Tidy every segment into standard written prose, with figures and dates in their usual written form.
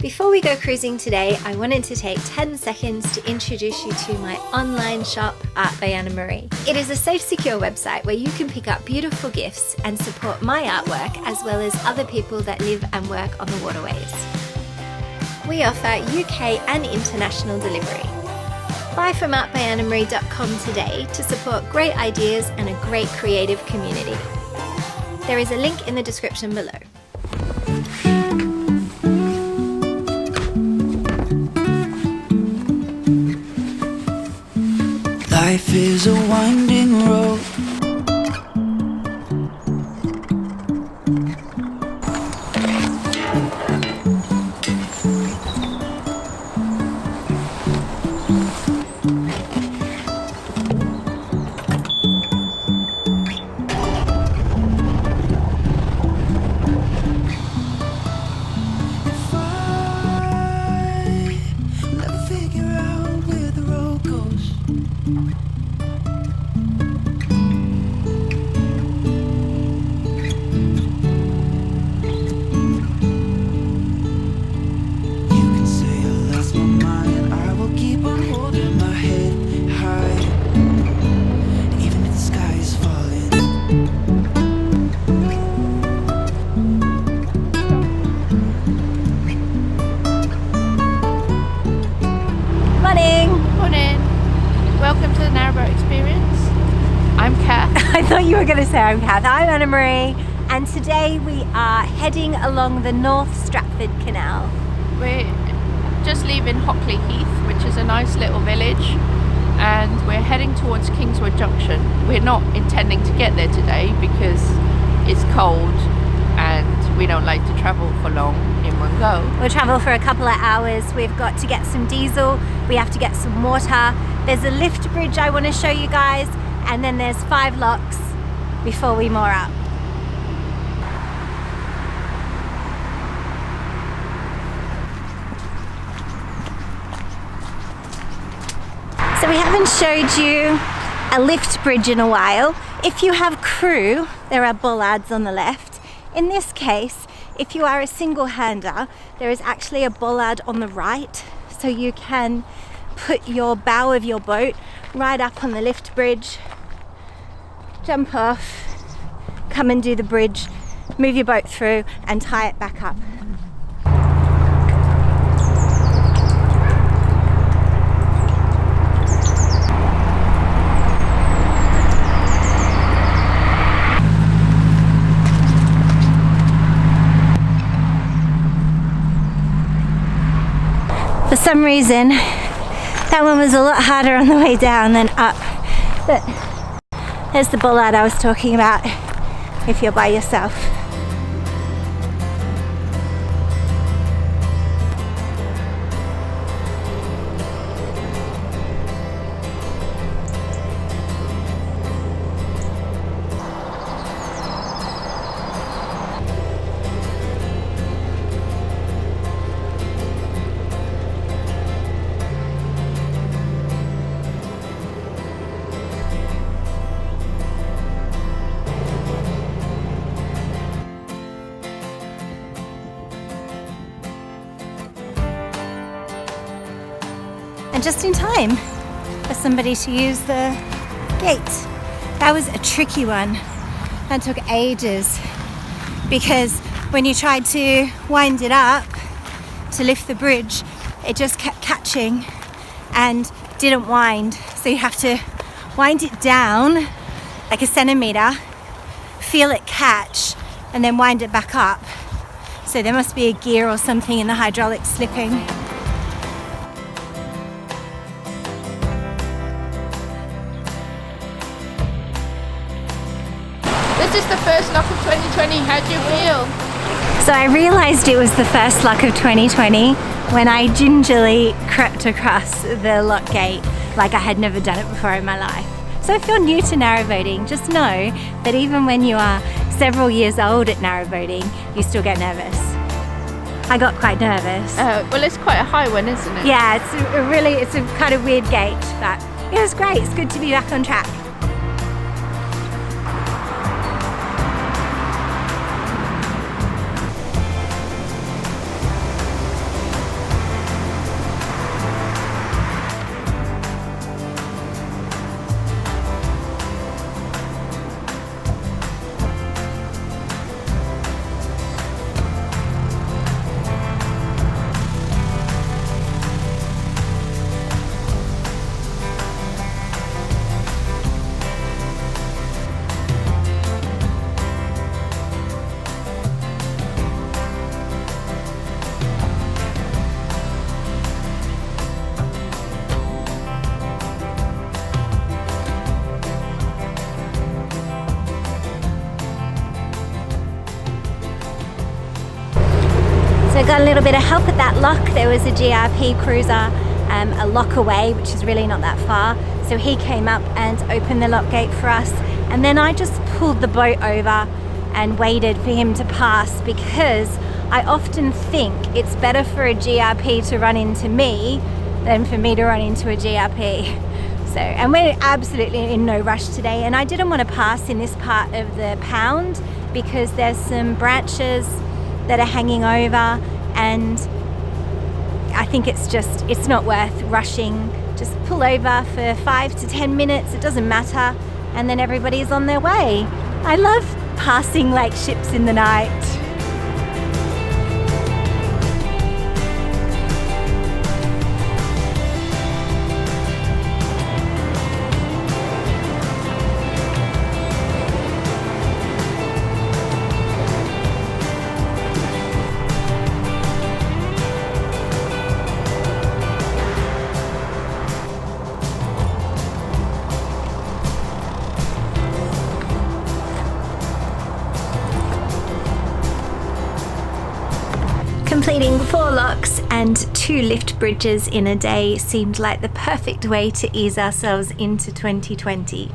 Before we go cruising today, I wanted to take 10 seconds to introduce you to my online shop, Art by Anna Marie. It is a safe, secure website where you can pick up beautiful gifts and support my artwork as well as other people that live and work on the waterways. We offer UK and international delivery. Buy from artbyannamarie.com today to support great ideas and a great creative community. There is a link in the description below. Life is a winding road. If I never figure out where the road goes, welcome to the Narrowboat experience. I'm Kath. I thought you were going to say I'm Kath. I'm Anna Marie, and today we are heading along the North Stratford Canal. We're just leaving Hockley Heath, which is a nice little village, and we're heading towards Kingswood Junction. We're not intending to get there today because it's cold and we don't like to travel for long in one go. We'll travel for a couple of hours. We've got to get some diesel, we have to get some water. There's a lift bridge I want to show you guys, and then there's 5 locks before we moor up. So we haven't showed you a lift bridge in a while. If you have crew, there are bollards on the left. In this case, if you are a single-hander, there is actually a bollard on the right, so you can put your bow of your boat right up on the lift bridge, jump off, come and do the bridge, move your boat through and tie it back up. For some reason, that one was a lot harder on the way down than up. But there's the bollard I was talking about if you're by yourself. And just in time for somebody to use the gate. That was a tricky one. That took ages because when you tried to wind it up to lift the bridge, it just kept catching and didn't wind. So you have to wind it down like a centimeter, feel it catch, and then wind it back up. So there must be a gear or something in the hydraulics slipping. This is the first lock of 2020. How do you feel? So I realised it was the first lock of 2020 when I gingerly crept across the lock gate like I had never done it before in my life. So if you're new to narrowboating, just know that even when you are several years old at narrowboating, you still get nervous. I got quite nervous. Well, it's quite a high one, isn't it? Yeah, it's a kind of weird gate, but it was great. It's good to be back on track. got a little bit of help at that lock. There was a GRP cruiser a lock away, which is really not that far. So he came up and opened the lock gate for us. And then I just pulled the boat over and waited for him to pass, because I often think it's better for a GRP to run into me than for me to run into a GRP. So, and we're absolutely in no rush today, and I didn't want to pass in this part of the pound because there's some branches that are hanging over, and I think it's not worth rushing. Just pull over for 5 to 10 minutes, it doesn't matter, and then everybody's on their way. I love passing like ships in the night. Completing 4 locks and 2 lift bridges in a day seemed like the perfect way to ease ourselves into 2020.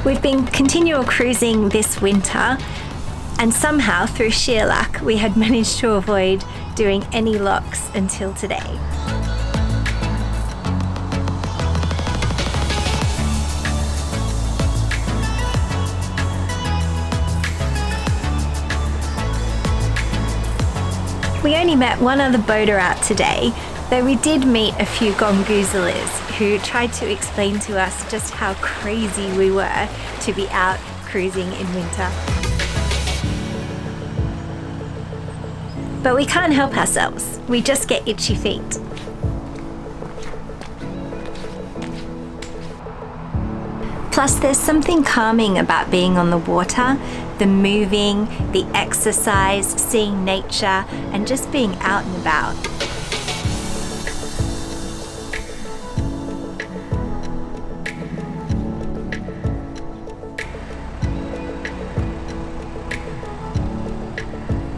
We've been continual cruising this winter, and somehow through sheer luck we had managed to avoid doing any locks until today. We only met one other boater out today, though we did meet a few gongoozlers who tried to explain to us just how crazy we were to be out cruising in winter. But we can't help ourselves, we just get itchy feet. Plus there's something calming about being on the water, the moving, the exercise, seeing nature, and just being out and about.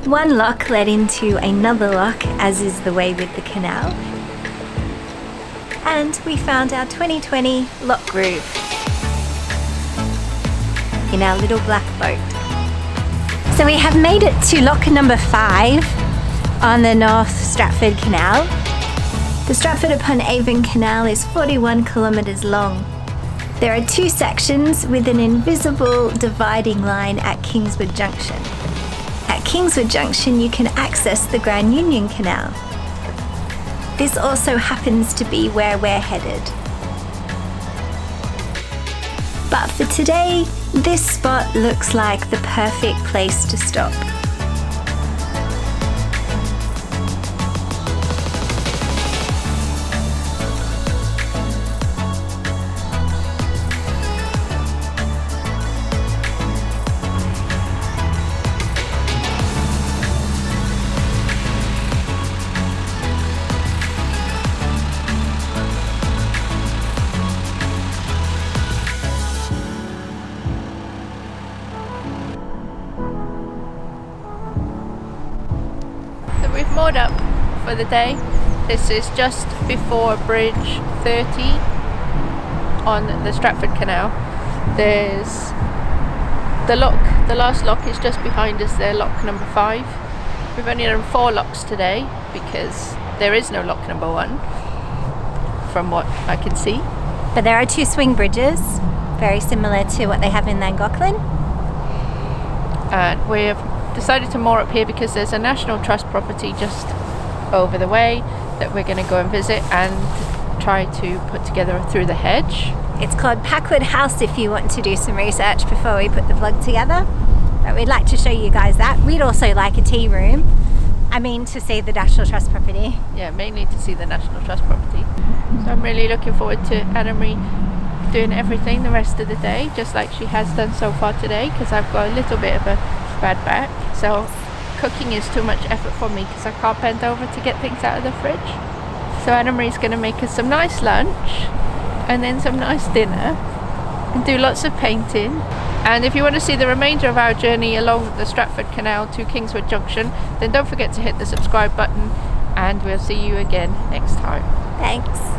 One lock led into another lock, as is the way with the canal. And we found our 2020 lock groove in our little black boat. So we have made it to lock number 5 on the North Stratford Canal. The Stratford Upon Avon Canal is 41 kilometres long. There are 2 sections with an invisible dividing line at Kingswood Junction. At Kingswood Junction you can access the Grand Union Canal. This also happens to be where we're headed. But for today, this spot looks like the perfect place to stop. We've moored up for the day. This is just before Bridge 30 on the Stratford Canal. There's the last lock is just behind us there, lock number 5. We've only done 4 locks today because there is no lock number 1 from what I can see. But there are 2 swing bridges, very similar to what they have in Llangollen. And we've decided to moor up here because there's a National Trust property just over the way that we're going to go and visit and try to put together through the hedge. It's called Packwood House if you want to do some research before we put the vlog together. But we'd like to show you guys that. We'd also like a tea room. I mean, to see the National Trust property. Yeah, mainly to see the National Trust property. So I'm really looking forward to Anna-Marie doing everything the rest of the day, just like she has done so far today, because I've got a little bit of a bad back. So cooking is too much effort for me because I can't bend over to get things out of the fridge. So Anna-Marie's going to make us some nice lunch and then some nice dinner and do lots of painting. And if you want to see the remainder of our journey along the Stratford Canal to Kingswood Junction, then don't forget to hit the subscribe button, and we'll see you again next time. Thanks.